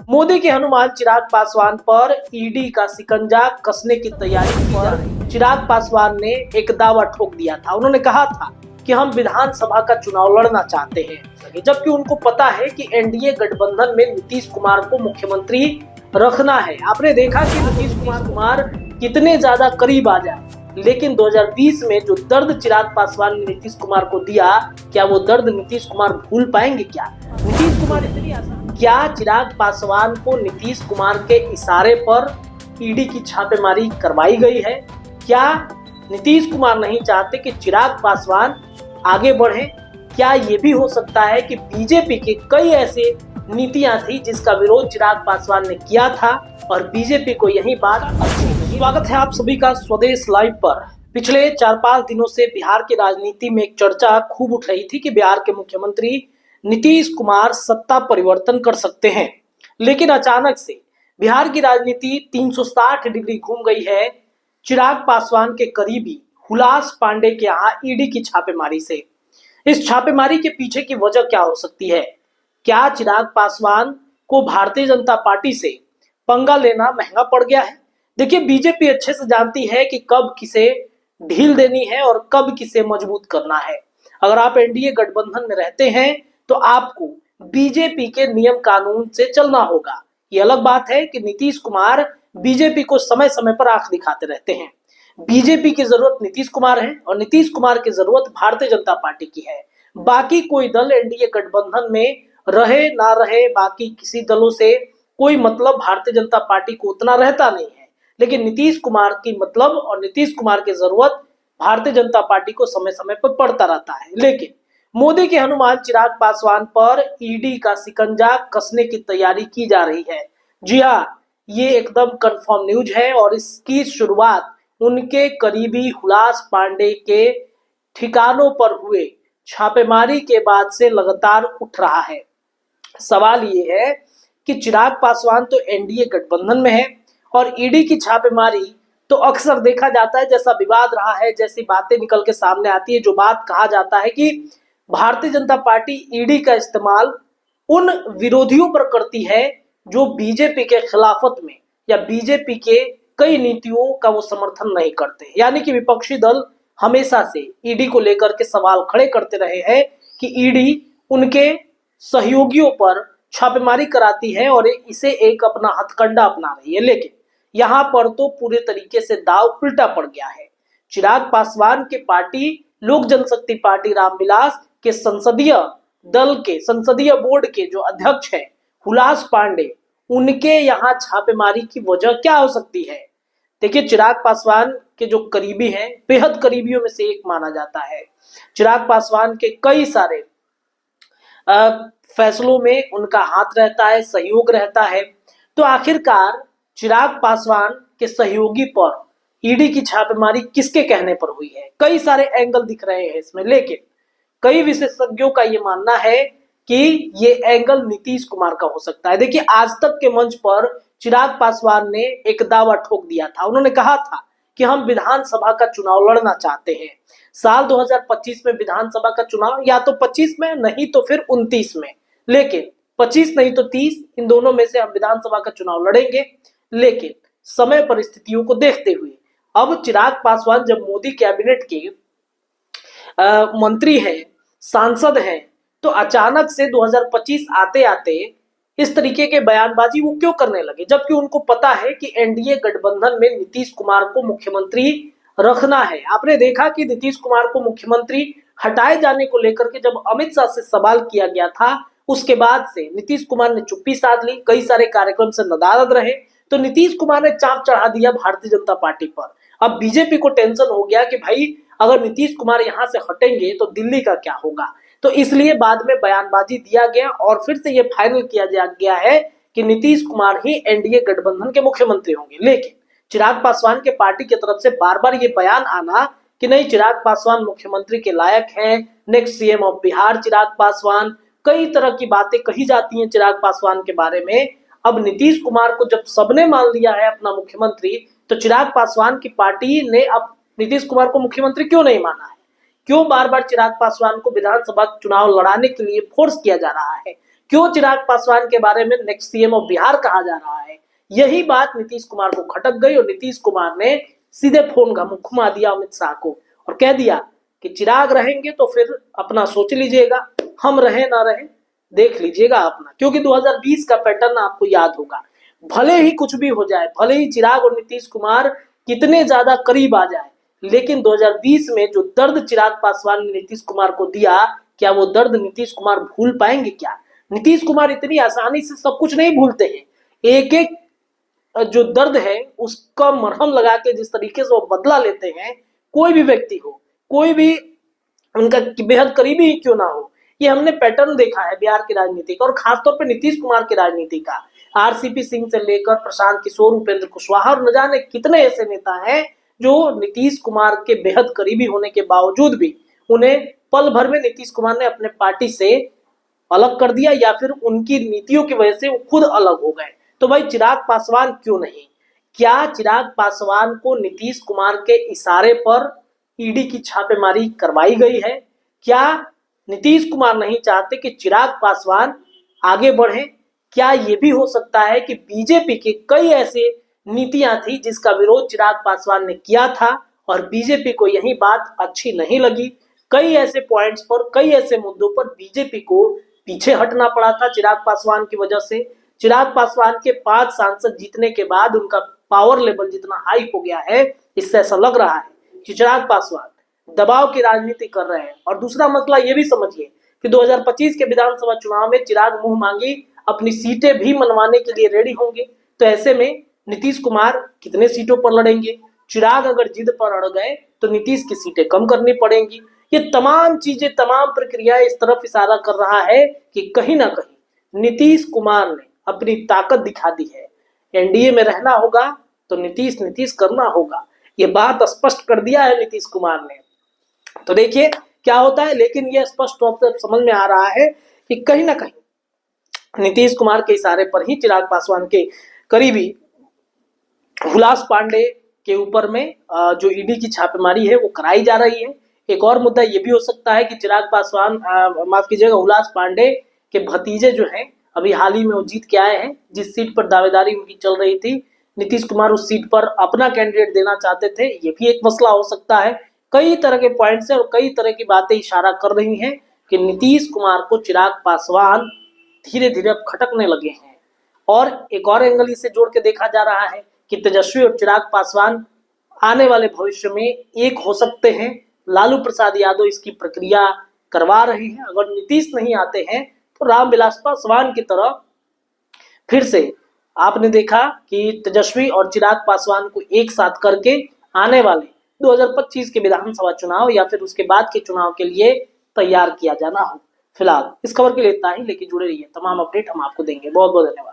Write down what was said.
मोदी के हनुमान चिराग पासवान पर ईडी का शिकंजा कसने की तैयारी की जा रही है। चिराग पासवान ने एक दावा ठोक दिया था। उन्होंने कहा था कि हम विधानसभा का चुनाव लड़ना चाहते हैं, जबकि उनको पता है कि एनडीए गठबंधन में नीतीश कुमार को मुख्यमंत्री रखना है। आपने देखा कि नीतीश कुमार कितने ज्यादा करीब आ जाए, लेकिन 2020 में जो दर्द चिराग पासवान ने नीतीश कुमार को दिया, क्या वो दर्द नीतीश कुमार भूल पाएंगे? क्या नीतीश कुमार इतनी आसान? क्या चिराग पासवान को नीतीश कुमार के इशारे पर ईडी की छापेमारी करवाई गई है? क्या नीतीश कुमार नहीं चाहते कि चिराग पासवान आगे बढ़े? क्या ये भी हो सकता है कि बीजेपी की कई ऐसे नीतियां थी जिसका विरोध चिराग पासवान ने किया था और बीजेपी को यही बात अच्छी लगी? स्वागत है आप सभी का स्वदेश लाइव पर। पिछले 4-5 दिनों से बिहार की राजनीति में एक चर्चा खूब उठ रही थी कि बिहार के मुख्यमंत्री नीतीश कुमार सत्ता परिवर्तन कर सकते हैं, लेकिन अचानक से बिहार की राजनीति 360 डिग्री घूम गई है चिराग पासवान के करीबी हुलास पांडे के यहाँ ईडी की छापेमारी से। इस छापेमारी के पीछे की वजह क्या हो सकती है? क्या चिराग पासवान को भारतीय जनता पार्टी से पंगा लेना महंगा पड़ गया है? देखिए, बीजेपी अच्छे से जानती है कि कब किसे ढील देनी है और कब किसे मजबूत करना है। अगर आप एनडीए गठबंधन में रहते हैं तो आपको बीजेपी के नियम कानून से चलना होगा। ये अलग बात है कि नीतीश कुमार बीजेपी को समय समय पर आंख दिखाते रहते हैं। बीजेपी की जरूरत नीतीश कुमार है और नीतीश कुमार की जरूरत भारतीय जनता पार्टी की है। बाकी कोई दल एनडीए गठबंधन में रहे ना रहे, बाकी किसी दलों से कोई मतलब भारतीय जनता पार्टी को उतना रहता नहीं है, लेकिन नीतीश कुमार की मतलब और नीतीश कुमार की जरूरत भारतीय जनता पार्टी को समय समय पर पड़ता रहता है। लेकिन मोदी के हनुमान चिराग पासवान पर ईडी का शिकंजा कसने की तैयारी की जा रही है। जी हाँ, ये एकदम कंफर्म न्यूज है और इसकी शुरुआत उनके करीबी हुलास पांडे के ठिकानों पर हुए छापेमारी के बाद से लगातार उठ रहा है। सवाल ये है कि चिराग पासवान तो एनडीए गठबंधन में है और ईडी की छापेमारी तो अक्सर देखा जाता है, जैसा विवाद रहा है, जैसी बातें निकल के सामने आती है, जो बात कहा जाता है कि भारतीय जनता पार्टी ईडी का इस्तेमाल उन विरोधियों पर करती है जो बीजेपी के खिलाफत में या बीजेपी के कई नीतियों का वो समर्थन नहीं करते। यानी कि विपक्षी दल हमेशा से ईडी को लेकर के सवाल खड़े करते रहे हैं कि ईडी उनके सहयोगियों पर छापेमारी कराती है और इसे एक अपना हथकंडा अपना रही है। लेकिन यहाँ पर तो पूरे तरीके से दाव उल्टा पड़ गया है। चिराग पासवान की पार्टी लोक जनशक्ति पार्टी रामविलास के संसदीय दल के संसदीय बोर्ड के जो अध्यक्ष हैं हुलास पांडे, उनके यहाँ छापेमारी की वजह क्या हो सकती है? देखिए, चिराग पासवान के जो करीबी हैं, बेहद करीबियों में से एक माना जाता है। चिराग पासवान के कई सारे फैसलों में उनका हाथ रहता है, सहयोग रहता है। तो आखिरकार चिराग पासवान के सहयोगी पर ईडी की छापेमारी किसके कहने पर हुई है? कई सारे एंगल दिख रहे हैं इसमें, लेकिन कई विशेषज्ञों का ये मानना है कि ये एंगल नीतीश कुमार का हो सकता है। देखिए, आज तक के मंच पर चिराग पासवान ने एक दावा ठोक दिया था। उन्होंने कहा था कि हम विधानसभा का चुनाव लड़ना चाहते हैं। साल 2025 में विधानसभा का चुनाव, या तो 25 में नहीं तो फिर 29 में, लेकिन 25 नहीं तो 30, इन दोनों में से हम विधानसभा का चुनाव लड़ेंगे। लेकिन समय परिस्थितियों को देखते हुए अब चिराग पासवान जब मोदी कैबिनेट के मंत्री हैं, सांसद हैं, तो अचानक से 2025 आते आते इस तरीके के बयानबाजी वो क्यों करने लगे, जबकि उनको पता है कि एनडीए गठबंधन में नीतीश कुमार को मुख्यमंत्री रखना है। आपने देखा कि नीतीश कुमार को मुख्यमंत्री हटाए जाने को लेकर के जब अमित शाह से सवाल किया गया था, उसके बाद से नीतीश कुमार ने चुप्पी साध ली, कई सारे कार्यक्रम से नदारद रहे। तो नीतीश कुमार ने चाप चढ़ा दिया भारतीय जनता पार्टी पर। अब बीजेपी को टेंशन हो गया कि भाई अगर नीतीश कुमार यहां से हटेंगे तो दिल्ली का क्या होगा। तो इसलिए बाद में बयानबाजी दिया गया और फिर से यह फाइनल किया गया है कि नीतीश कुमार ही एनडीए गठबंधन के मुख्यमंत्री होंगे। लेकिन चिराग पासवान के पार्टी की तरफ से बार बार ये बयान आना कि नहीं, चिराग पासवान मुख्यमंत्री के लायक हैं, next CM of Bihar Chirag Paswan, कई तरह की बातें कही जाती हैं चिराग पासवान के बारे में। अब नीतीश कुमार को जब सबने मान लिया है अपना मुख्यमंत्री, तो चिराग पासवान की पार्टी ने अब नीतीश कुमार को मुख्यमंत्री क्यों नहीं माना है? क्यों बार बार चिराग पासवान को विधानसभा चुनाव लड़ाने के लिए फोर्स किया जा रहा है? क्यों चिराग पासवान के बारे में नेक्स्ट सीएम ऑफ बिहार कहा जा रहा है? यही बात नीतीश कुमार को खटक गई और नीतीश कुमार ने सीधे फोन घुमा दिया अमित शाह को और कह दिया कि चिराग रहेंगे तो फिर अपना सोच लीजिएगा, हम रहे ना रहे देख लीजिएगा अपना। क्योंकि 2020 का पैटर्न आपको याद होगा, भले ही कुछ भी हो जाए, भले ही चिराग और नीतीश कुमार कितने ज्यादा करीब आ जाए, लेकिन 2020 में जो दर्द चिराग पासवान ने नीतीश कुमार को दिया, क्या वो दर्द नीतीश कुमार भूल पाएंगे क्या? नीतीश कुमार इतनी आसानी से सब कुछ नहीं भूलते हैं। एक एक जो दर्द है उसका मरहम लगा के जिस तरीके से वो बदला लेते हैं, कोई भी व्यक्ति हो, कोई भी उनका बेहद करीबी ही क्यों ना हो, ये हमने पैटर्न देखा है बिहार की राजनीति का और खासतौर पर नीतीश कुमार की राजनीति का। आरसीपी सिंह से लेकर प्रशांत किशोर, उपेंद्र कुशवाहा और न जाने कितने ऐसे नेता हैं जो नीतीश कुमार के बेहद करीबी होने के बावजूद भी उन्हें पल भर में नीतीश कुमार ने अपने पार्टी से अलग कर दिया या फिर उनकी नीतियों की वजह से वो खुद अलग हो गए। तो भाई चिराग पासवान क्यों नहीं? क्या चिराग पासवान को नीतीश कुमार के इशारे पर ईडी की छापेमारी करवाई गई है? क्या नीतीश कुमार नहीं चाहते कि चिराग पासवान आगे बढ़े? क्या ये भी हो सकता है कि बीजेपी की कई ऐसे नीतियां थी जिसका विरोध चिराग पासवान ने किया था और बीजेपी को यही बात अच्छी नहीं लगी? कई ऐसे पॉइंट्स पर, कई ऐसे मुद्दों पर बीजेपी को पीछे हटना पड़ा था चिराग पासवान की वजह से। चिराग पासवान के 5 सांसद जीतने के बाद उनका पावर लेवल जितना हाई हो गया है, इससे ऐसा लग रहा है कि चिराग पासवान दबाव की राजनीति कर रहे हैं। और दूसरा मसला ये भी समझिए कि 2025 के विधानसभा चुनाव में चिराग मुंह मांगी अपनी सीटें भी मनवाने के लिए रेडी होंगे। तो ऐसे में नीतीश कुमार कितने सीटों पर लड़ेंगे? चिराग अगर जिद पर अड़ गए तो नीतीश की सीटें कम करनी पड़ेंगी। ये तमाम चीजें, तमाम प्रक्रिया इस तरफ इशारा कर रहा है कि कहीं ना कहीं नीतीश कुमार ने अपनी ताकत दिखा दी है। एनडीए में रहना होगा तो नीतीश नीतीश करना होगा, ये बात स्पष्ट कर दिया है नीतीश कुमार ने। तो देखिए क्या होता है, लेकिन यह स्पष्ट तौर पर समझ में आ रहा है कि कहीं ना कहीं नीतीश कुमार के इशारे पर ही चिराग पासवान के करीबी हुलास पांडे के ऊपर में जो ईडी की छापेमारी है वो कराई जा रही है। एक और मुद्दा ये भी हो सकता है कि चिराग पासवान, माफ कीजिएगा, हुलास पांडे के भतीजे जो हैं अभी हाल ही में वो जीत के आए हैं। जिस सीट पर दावेदारी उनकी चल रही थी, नीतीश कुमार उस सीट पर अपना कैंडिडेट देना चाहते थे, ये भी एक मसला हो सकता है। कई तरह के पॉइंट्स है और कई तरह की बातें इशारा कर रही हैं कि नीतीश कुमार को चिराग पासवान धीरे धीरे अब खटकने लगे हैं। और एक और एंगल इसे जोड़ के देखा जा रहा है कि तेजस्वी और चिराग पासवान आने वाले भविष्य में एक हो सकते हैं। लालू प्रसाद यादव इसकी प्रक्रिया करवा रहे हैं। अगर नीतीश नहीं आते हैं तो रामविलास पासवान की तरह फिर से आपने देखा कि तेजस्वी और चिराग पासवान को एक साथ करके आने वाले 2025 के विधानसभा चुनाव या फिर उसके बाद के चुनाव के लिए तैयार किया जाना हो। फिलहाल इस खबर के लिए इतना ही, लेकिन जुड़े रहिए, तमाम अपडेट हम आपको देंगे। बहुत बहुत धन्यवाद।